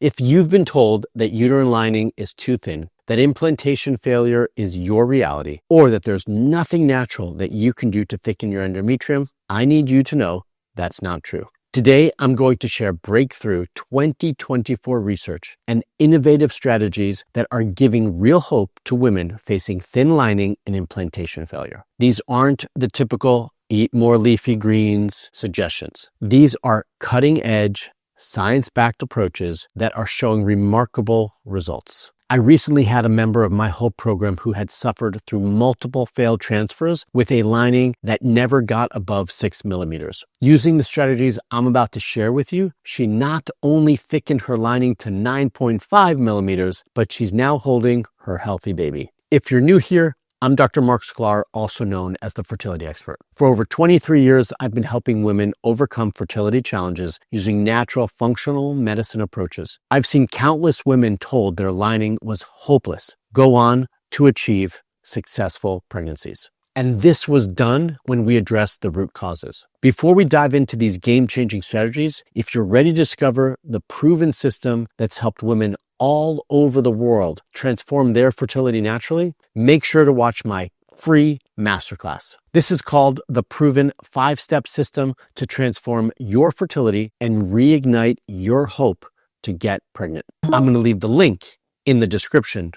If you've been told that uterine lining is too thin, that implantation failure is your reality, or that there's nothing natural that you can do to thicken your endometrium, I need you to know that's not true. Today, I'm going to share breakthrough 2024 research and innovative strategies that are giving real hope to women facing thin lining and implantation failure. These aren't the typical eat more leafy greens suggestions. These are cutting-edge, science-backed approaches that are showing remarkable results. I recently had a member of my Hope program who had suffered through multiple failed transfers with a lining that never got above 6 millimeters. Using the strategies I'm about to share with you, she not only thickened her lining to 9.5 millimeters, but she's now holding her healthy baby. If you're new here, I'm Dr. Marc Sklar, also known as the fertility expert. For over 23 years, I've been helping women overcome fertility challenges using natural functional medicine approaches. I've seen countless women told their lining was hopeless go on to achieve successful pregnancies. And this was done when we addressed the root causes. Before we dive into these game-changing strategies, if you're ready to discover the proven system that's helped women all over the world transform their fertility naturally, make sure to watch my free masterclass. This is called the Proven 5-Step System to Transform Your Fertility and Reignite Your Hope to Get Pregnant. I'm going to leave the link in the description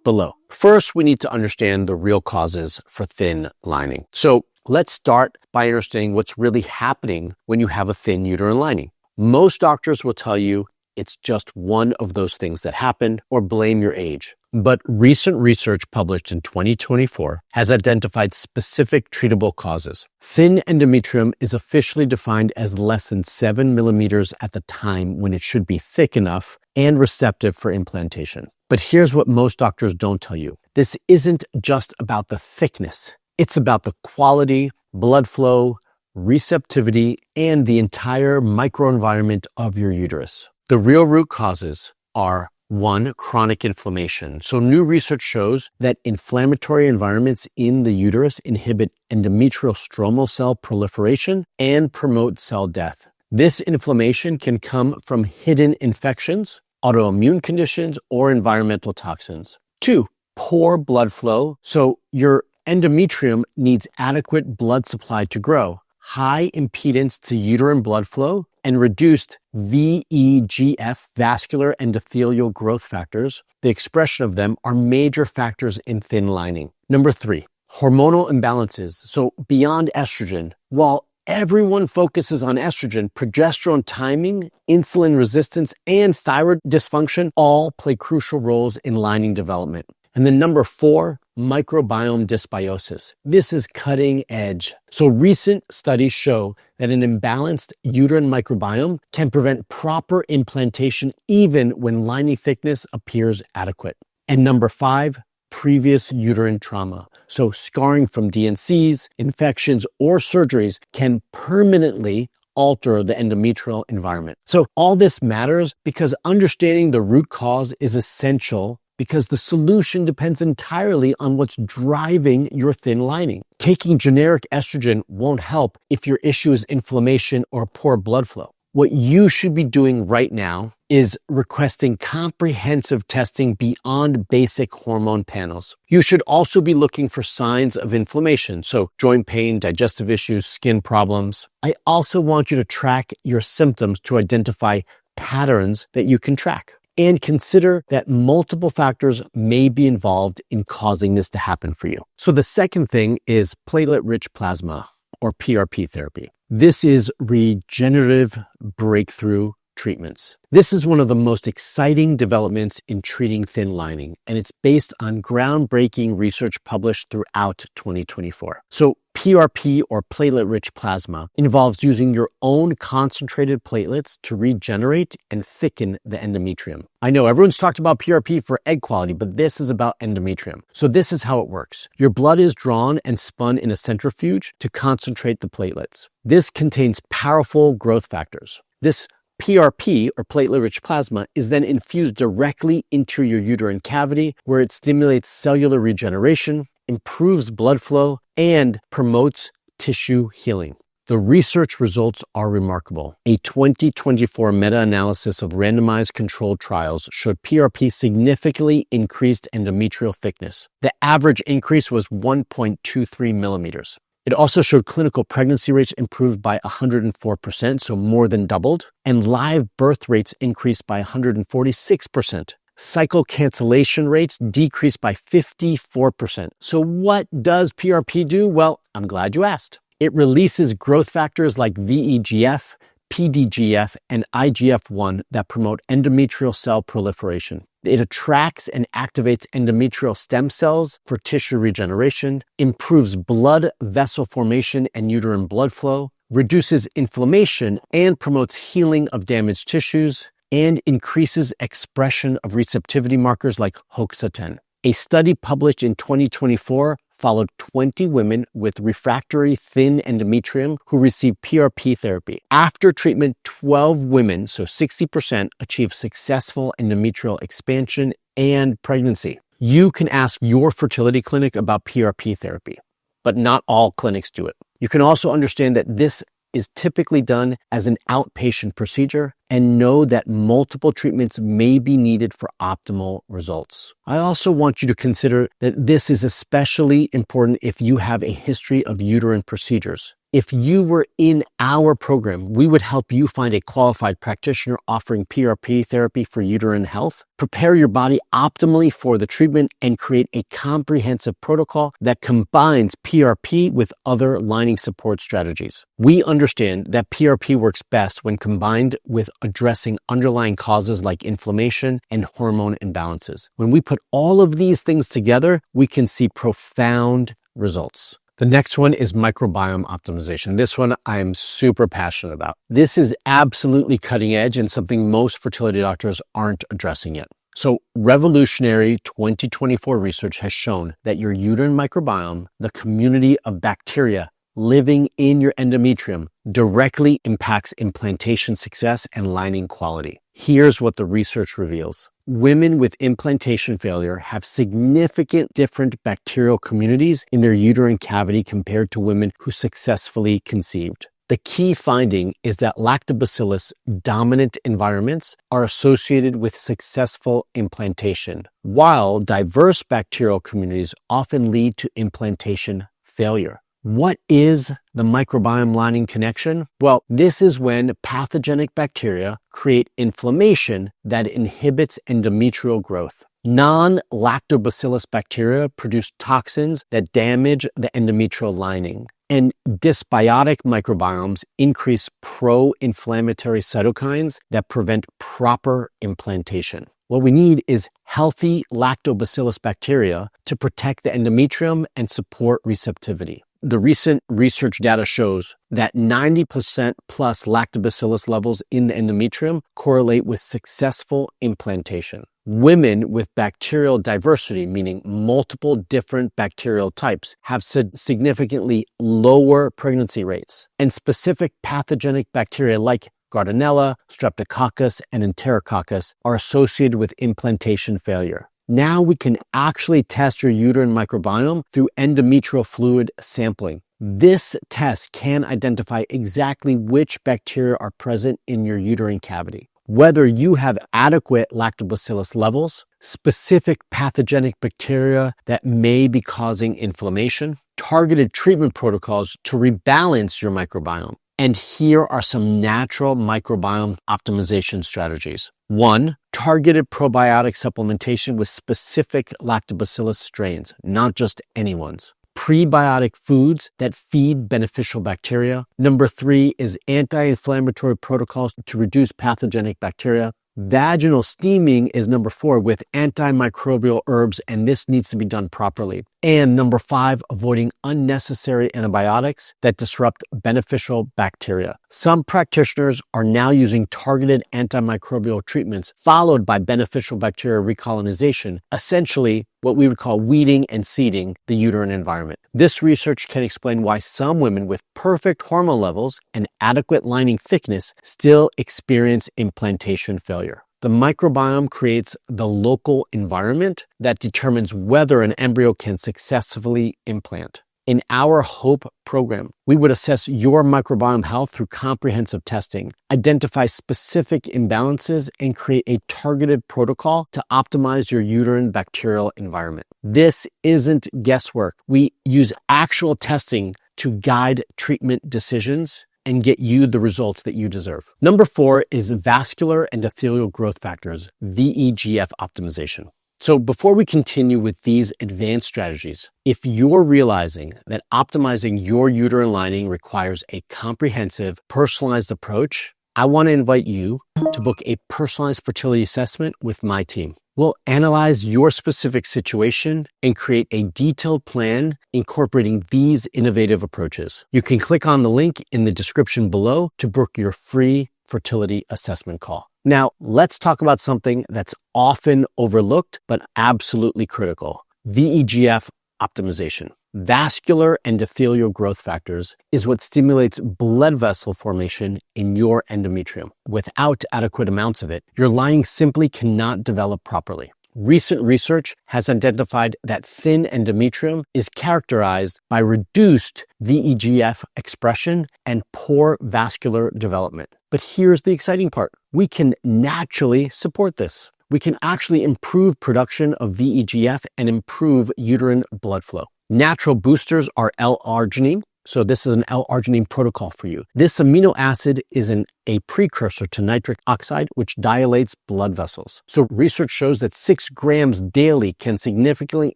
below. First, we need to understand the real causes for thin lining. So let's start by understanding what's really happening when you have a thin uterine lining. Most doctors will tell you it's just one of those things that happen or blame your age. But recent research published in 2024 has identified specific treatable causes. Thin endometrium is officially defined as less than 7 millimeters at the time when it should be thick enough and receptive for implantation. But here's what most doctors don't tell you. This isn't just about the thickness. It's about the quality, blood flow, receptivity, and the entire microenvironment of your uterus. The real root causes are 1, chronic inflammation. So new research shows that inflammatory environments in the uterus inhibit endometrial stromal cell proliferation and promote cell death. This inflammation can come from hidden infections, autoimmune conditions, or environmental toxins. 2, poor blood flow. So your endometrium needs adequate blood supply to grow. High impedance to uterine blood flow and reduced VEGF, vascular endothelial growth factors, the expression of them are major factors in thin lining. Number 3, hormonal imbalances. So beyond estrogen, while everyone focuses on estrogen, progesterone timing, insulin resistance, and thyroid dysfunction all play crucial roles in lining development. And then number 4, microbiome dysbiosis. This is cutting edge. So recent studies show that an imbalanced uterine microbiome can prevent proper implantation even when lining thickness appears adequate. And number 5, previous uterine trauma. So scarring from DNCs, infections, or surgeries can permanently alter the endometrial environment. So all this matters because understanding the root cause is essential because the solution depends entirely on what's driving your thin lining. Taking generic estrogen won't help if your issue is inflammation or poor blood flow. What you should be doing right now is requesting comprehensive testing beyond basic hormone panels. You should also be looking for signs of inflammation, so joint pain, digestive issues, skin problems. I also want you to track your symptoms to identify patterns that you can track. And consider that multiple factors may be involved in causing this to happen for you. So the second thing is platelet-rich plasma, or PRP therapy. This is regenerative breakthrough treatments. This is one of the most exciting developments in treating thin lining, and it's based on groundbreaking research published throughout 2024. So PRP, or platelet-rich plasma, involves using your own concentrated platelets to regenerate and thicken the endometrium. I know everyone's talked about PRP for egg quality, but this is about endometrium. So this is how it works. Your blood is drawn and spun in a centrifuge to concentrate the platelets. This contains powerful growth factors. This PRP, or platelet-rich plasma, is then infused directly into your uterine cavity, where it stimulates cellular regeneration, improves blood flow, and promotes tissue healing. The research results are remarkable. A 2024 meta-analysis of randomized controlled trials showed PRP significantly increased endometrial thickness. The average increase was 1.23 millimeters. It also showed clinical pregnancy rates improved by 104%, so more than doubled, and live birth rates increased by 146%. Cycle cancellation rates decreased by 54%. So what does PRP do? Well, I'm glad you asked. It releases growth factors like VEGF, PDGF, and IGF-1 that promote endometrial cell proliferation. It attracts and activates endometrial stem cells for tissue regeneration, improves blood vessel formation and uterine blood flow, reduces inflammation and promotes healing of damaged tissues, and increases expression of receptivity markers like HOXA10. A study published in 2024 followed 20 women with refractory thin endometrium who received PRP therapy. After treatment, 12 women, so 60%, achieved successful endometrial expansion and pregnancy. You can ask your fertility clinic about PRP therapy, but not all clinics do it. You can also understand that this is typically done as an outpatient procedure and know that multiple treatments may be needed for optimal results. I also want you to consider that this is especially important if you have a history of uterine procedures. If you were in our program, we would help you find a qualified practitioner offering PRP therapy for uterine health, prepare your body optimally for the treatment, and create a comprehensive protocol that combines PRP with other lining support strategies. We understand that PRP works best when combined with addressing underlying causes like inflammation and hormone imbalances. When we put all of these things together, we can see profound results. The next one is microbiome optimization. This one I'm super passionate about. This is absolutely cutting edge and something most fertility doctors aren't addressing yet. So revolutionary 2024 research has shown that your uterine microbiome, the community of bacteria living in your endometrium, directly impacts implantation success and lining quality. Here's what the research reveals. Women with implantation failure have significant different bacterial communities in their uterine cavity compared to women who successfully conceived. The key finding is that lactobacillus dominant environments are associated with successful implantation, while diverse bacterial communities often lead to implantation failure. What is the microbiome lining connection? Well, this is when pathogenic bacteria create inflammation that inhibits endometrial growth. Non-lactobacillus bacteria produce toxins that damage the endometrial lining, and dysbiotic microbiomes increase pro-inflammatory cytokines that prevent proper implantation. What we need is healthy lactobacillus bacteria to protect the endometrium and support receptivity. The recent research data shows that 90% plus lactobacillus levels in the endometrium correlate with successful implantation. Women with bacterial diversity, meaning multiple different bacterial types, have significantly lower pregnancy rates, and specific pathogenic bacteria like Gardnerella, Streptococcus, and Enterococcus are associated with implantation failure. Now we can actually test your uterine microbiome through endometrial fluid sampling. This test can identify exactly which bacteria are present in your uterine cavity. Whether you have adequate lactobacillus levels, specific pathogenic bacteria that may be causing inflammation, targeted treatment protocols to rebalance your microbiome. And here are some natural microbiome optimization strategies. 1. Targeted probiotic supplementation with specific lactobacillus strains, not just anyone's. Prebiotic foods that feed beneficial bacteria. Number 3 is anti-inflammatory protocols to reduce pathogenic bacteria. Vaginal steaming is number 4 with antimicrobial herbs, and this needs to be done properly. And number 5, avoiding unnecessary antibiotics that disrupt beneficial bacteria. Some practitioners are now using targeted antimicrobial treatments followed by beneficial bacteria recolonization, essentially what we would call weeding and seeding the uterine environment. This research can explain why some women with perfect hormone levels and adequate lining thickness still experience implantation failure. The microbiome creates the local environment that determines whether an embryo can successfully implant. In our HOPE program, we would assess your microbiome health through comprehensive testing, identify specific imbalances, and create a targeted protocol to optimize your uterine bacterial environment. This isn't guesswork. We use actual testing to guide treatment decisions and get you the results that you deserve. Number 4 is vascular endothelial growth factors, VEGF optimization. So before we continue with these advanced strategies, if you're realizing that optimizing your uterine lining requires a comprehensive, personalized approach, I want to invite you to book a personalized fertility assessment with my team. We'll analyze your specific situation and create a detailed plan incorporating these innovative approaches. You can click on the link in the description below to book your free fertility assessment call. Now, let's talk about something that's often overlooked, but absolutely critical: VEGF optimization. Vascular endothelial growth factors is what stimulates blood vessel formation in your endometrium. Without adequate amounts of it, your lining simply cannot develop properly. Recent research has identified that thin endometrium is characterized by reduced VEGF expression and poor vascular development. But here's the exciting part. We can naturally support this. We can actually improve production of VEGF and improve uterine blood flow. Natural boosters are L-arginine. So this is an L-arginine protocol for you. This amino acid is a precursor to nitric oxide, which dilates blood vessels. So research shows that 6 grams daily can significantly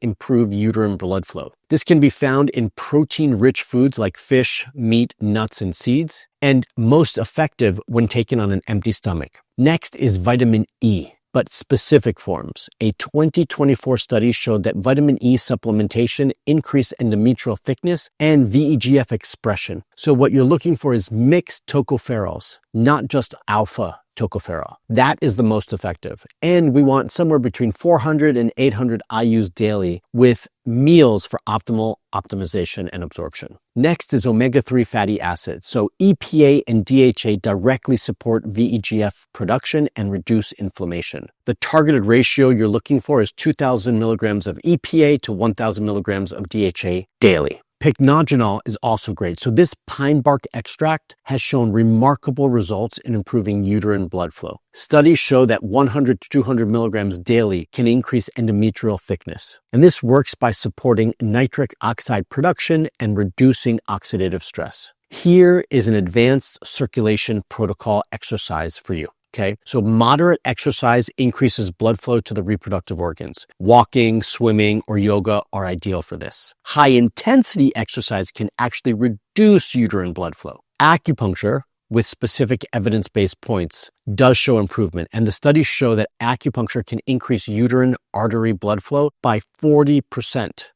improve uterine blood flow. This can be found in protein-rich foods like fish, meat, nuts, and seeds, and most effective when taken on an empty stomach. Next is vitamin E, but specific forms. A 2024 study showed that vitamin E supplementation increased endometrial thickness and VEGF expression. So what you're looking for is mixed tocopherols, not just alpha tocopherol. That is the most effective. And we want somewhere between 400 and 800 IUs daily with meals for optimal optimization and absorption. Next is omega-3 fatty acids. So EPA and DHA directly support VEGF production and reduce inflammation. The targeted ratio you're looking for is 2,000 milligrams of EPA to 1,000 milligrams of DHA daily. Pycnogenol is also great. So this pine bark extract has shown remarkable results in improving uterine blood flow. Studies show that 100 to 200 milligrams daily can increase endometrial thickness. And this works by supporting nitric oxide production and reducing oxidative stress. Here is an advanced circulation protocol exercise for you. Okay, so moderate exercise increases blood flow to the reproductive organs. Walking, swimming, or yoga are ideal for this. High intensity exercise can actually reduce uterine blood flow. Acupuncture, with specific evidence-based points, does show improvement, and the studies show that acupuncture can increase uterine artery blood flow by 40%.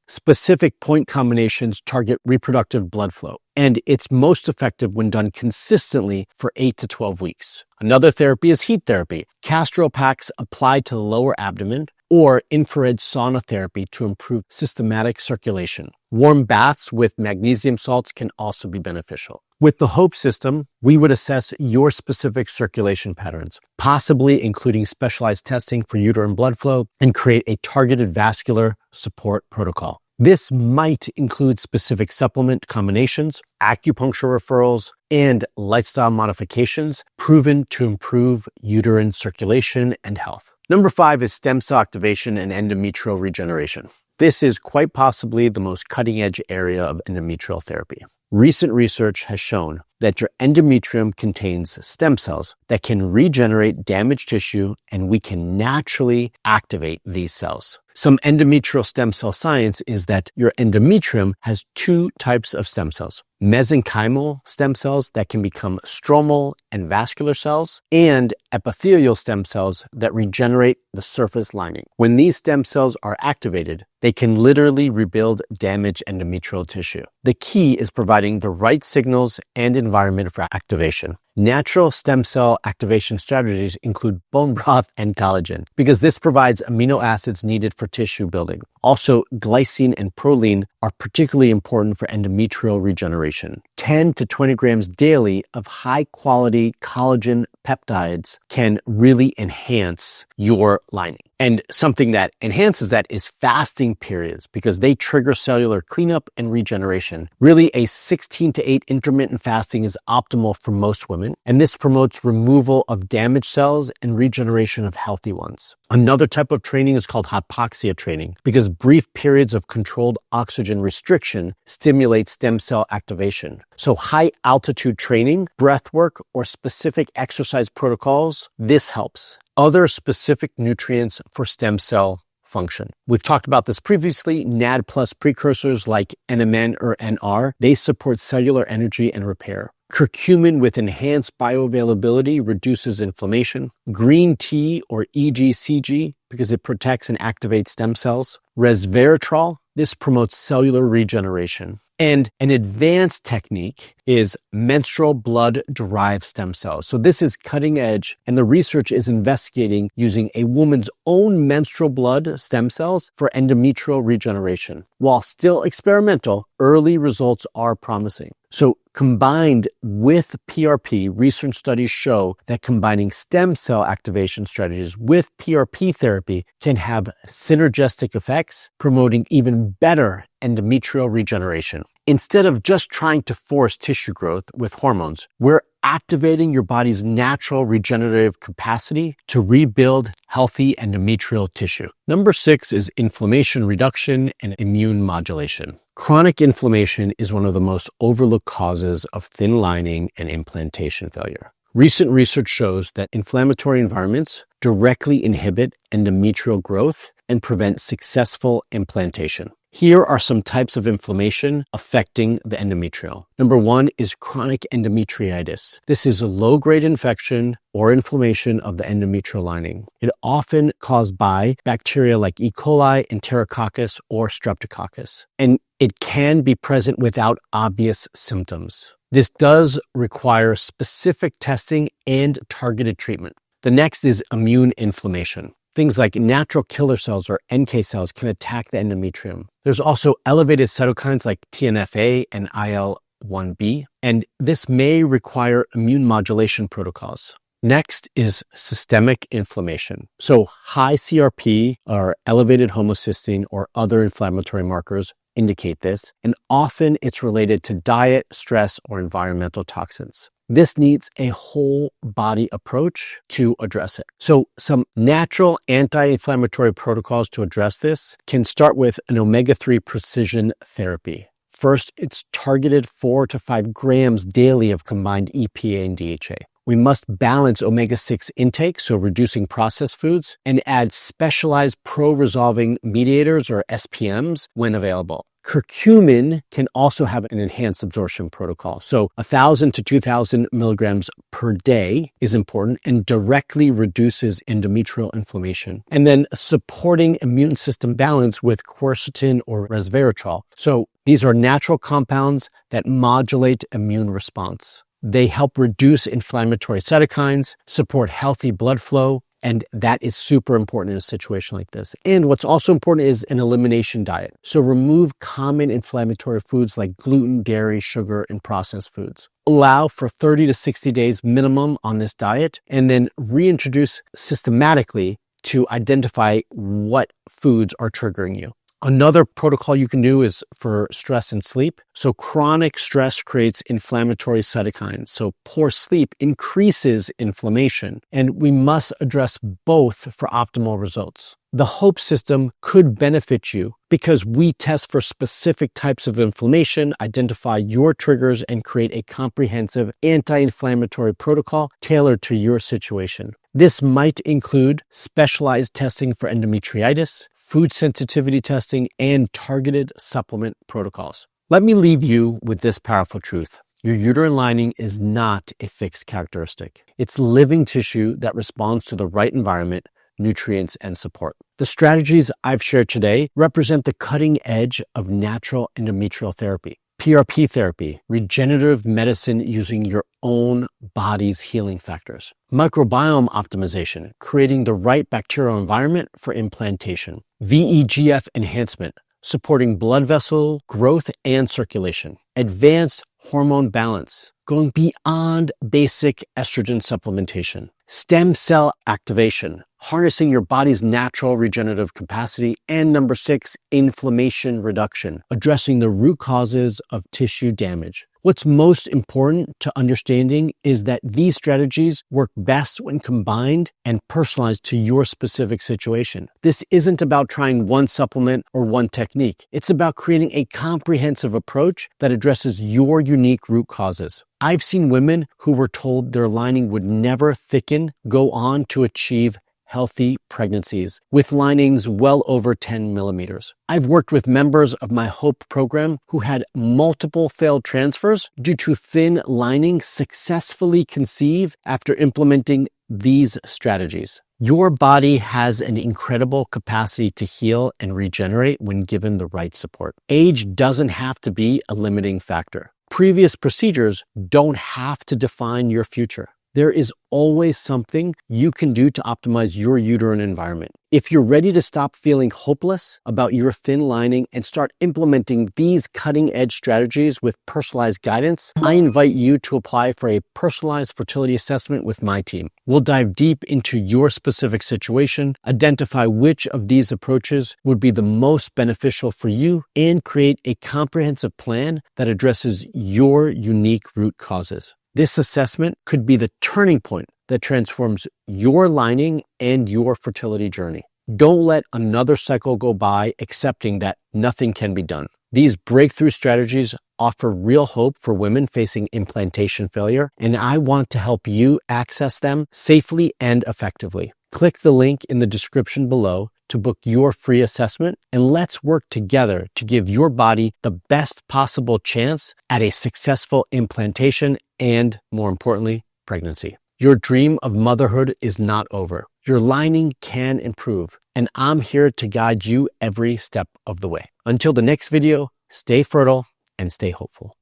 Specific point combinations target reproductive blood flow, and it's most effective when done consistently for 8 to 12 weeks. Another therapy is heat therapy. Castral packs applied to the lower abdomen, or infrared sauna therapy to improve systematic circulation. Warm baths with magnesium salts can also be beneficial. With the HOPE system, we would assess your specific circulation patterns, possibly including specialized testing for uterine blood flow, and create a targeted vascular support protocol. This might include specific supplement combinations, acupuncture referrals, and lifestyle modifications proven to improve uterine circulation and health. Number 5 is stem cell activation and endometrial regeneration. This is quite possibly the most cutting-edge area of endometrial therapy. Recent research has shown that your endometrium contains stem cells that can regenerate damaged tissue, and we can naturally activate these cells. Some endometrial stem cell science is that your endometrium has 2 types of stem cells: mesenchymal stem cells that can become stromal and vascular cells, and epithelial stem cells that regenerate the surface lining. When these stem cells are activated, they can literally rebuild damaged endometrial tissue. The key is providing the right signals and environment for activation. Natural stem cell activation strategies include bone broth and collagen because this provides amino acids needed for tissue building. Also, glycine and proline are particularly important for endometrial regeneration. 10 to 20 grams daily of high-quality collagen peptides can really enhance your lining. And something that enhances that is fasting periods because they trigger cellular cleanup and regeneration. Really, a 16 to 8 intermittent fasting is optimal for most women, and this promotes removal of damaged cells and regeneration of healthy ones. Another type of training is called hypoxia training because brief periods of controlled oxygen restriction stimulate stem cell activation. So high altitude training, breath work, or specific exercise protocols, this helps. Other specific nutrients for stem cell function. We've talked about this previously. NAD plus precursors like NMN or NR, they support cellular energy and repair. Curcumin with enhanced bioavailability reduces inflammation. Green tea or EGCG because it protects and activates stem cells. Resveratrol, this promotes cellular regeneration. And an advanced technique is menstrual blood-derived stem cells. So this is cutting edge, and the research is investigating using a woman's own menstrual blood stem cells for endometrial regeneration. While still experimental, early results are promising. So combined with PRP, research studies show that combining stem cell activation strategies with PRP therapy can have synergistic effects, promoting even better endometrial regeneration. Instead of just trying to force tissue growth with hormones, we're activating your body's natural regenerative capacity to rebuild healthy endometrial tissue. Number 6 is inflammation reduction and immune modulation. Chronic inflammation is one of the most overlooked causes of thin lining and implantation failure. Recent research shows that inflammatory environments directly inhibit endometrial growth and prevent successful implantation. Here are some types of inflammation affecting the endometrial. Number 1 is chronic endometriitis. This is a low-grade infection or inflammation of the endometrial lining. It often caused by bacteria like E. coli, Enterococcus, or Streptococcus. And it can be present without obvious symptoms. This does require specific testing and targeted treatment. The next is immune inflammation. Things like natural killer cells or NK cells can attack the endometrium. There's also elevated cytokines like TNF-A and IL-1B, and this may require immune modulation protocols. Next is systemic inflammation. So high CRP or elevated homocysteine or other inflammatory markers indicate this, and often it's related to diet, stress, or environmental toxins. This needs a whole body approach to address it. So some natural anti-inflammatory protocols to address this can start with an omega-3 precision therapy. First, it's targeted 4 to 5 grams daily of combined EPA and DHA. We must balance omega-6 intake, so reducing processed foods, and add specialized pro-resolving mediators or SPMs when available. Curcumin can also have an enhanced absorption protocol. So 1,000 to 2,000 milligrams per day is important and directly reduces endometrial inflammation. And then supporting immune system balance with quercetin or resveratrol. So these are natural compounds that modulate immune response. They help reduce inflammatory cytokines, support healthy blood flow, and that is super important in a situation like this. And what's also important is an elimination diet. So remove common inflammatory foods like gluten, dairy, sugar, and processed foods. Allow for 30 to 60 days minimum on this diet, and then reintroduce systematically to identify what foods are triggering you. Another protocol you can do is for stress and sleep. So chronic stress creates inflammatory cytokines. So poor sleep increases inflammation, and we must address both for optimal results. The HOPE system could benefit you because we test for specific types of inflammation, identify your triggers, and create a comprehensive anti-inflammatory protocol tailored to your situation. This might include specialized testing for endometriitis, food sensitivity testing, and targeted supplement protocols. Let me leave you with this powerful truth. Your uterine lining is not a fixed characteristic. It's living tissue that responds to the right environment, nutrients, and support. The strategies I've shared today represent the cutting edge of natural endometrial therapy. PRP therapy, regenerative medicine using your own body's healing factors. Microbiome optimization, creating the right bacterial environment for implantation. VEGF enhancement, supporting blood vessel growth and circulation. Advanced hormone balance, going beyond basic estrogen supplementation. Stem cell activation, harnessing your body's natural regenerative capacity. And number 6, inflammation reduction, addressing the root causes of tissue damage. What's most important to understanding is that these strategies work best when combined and personalized to your specific situation. This isn't about trying one supplement or one technique. It's about creating a comprehensive approach that addresses your unique root causes. I've seen women who were told their lining would never thicken go on to achieve healthy pregnancies with linings well over 10 millimeters. I've worked with members of my HOPE program who had multiple failed transfers due to thin lining successfully conceive after implementing these strategies. Your body has an incredible capacity to heal and regenerate when given the right support. Age doesn't have to be a limiting factor. Previous procedures don't have to define your future. There is always something you can do to optimize your uterine environment. If you're ready to stop feeling hopeless about your thin lining and start implementing these cutting-edge strategies with personalized guidance, I invite you to apply for a personalized fertility assessment with my team. We'll dive deep into your specific situation, identify which of these approaches would be the most beneficial for you, and create a comprehensive plan that addresses your unique root causes. This assessment could be the turning point that transforms your lining and your fertility journey. Don't let another cycle go by accepting that nothing can be done. These breakthrough strategies offer real hope for women facing implantation failure, and I want to help you access them safely and effectively. Click the link in the description below to book your free assessment, and let's work together to give your body the best possible chance at a successful implantation and, more importantly, pregnancy. Your dream of motherhood is not over. Your lining can improve, and I'm here to guide you every step of the way. Until the next video, stay fertile and stay hopeful.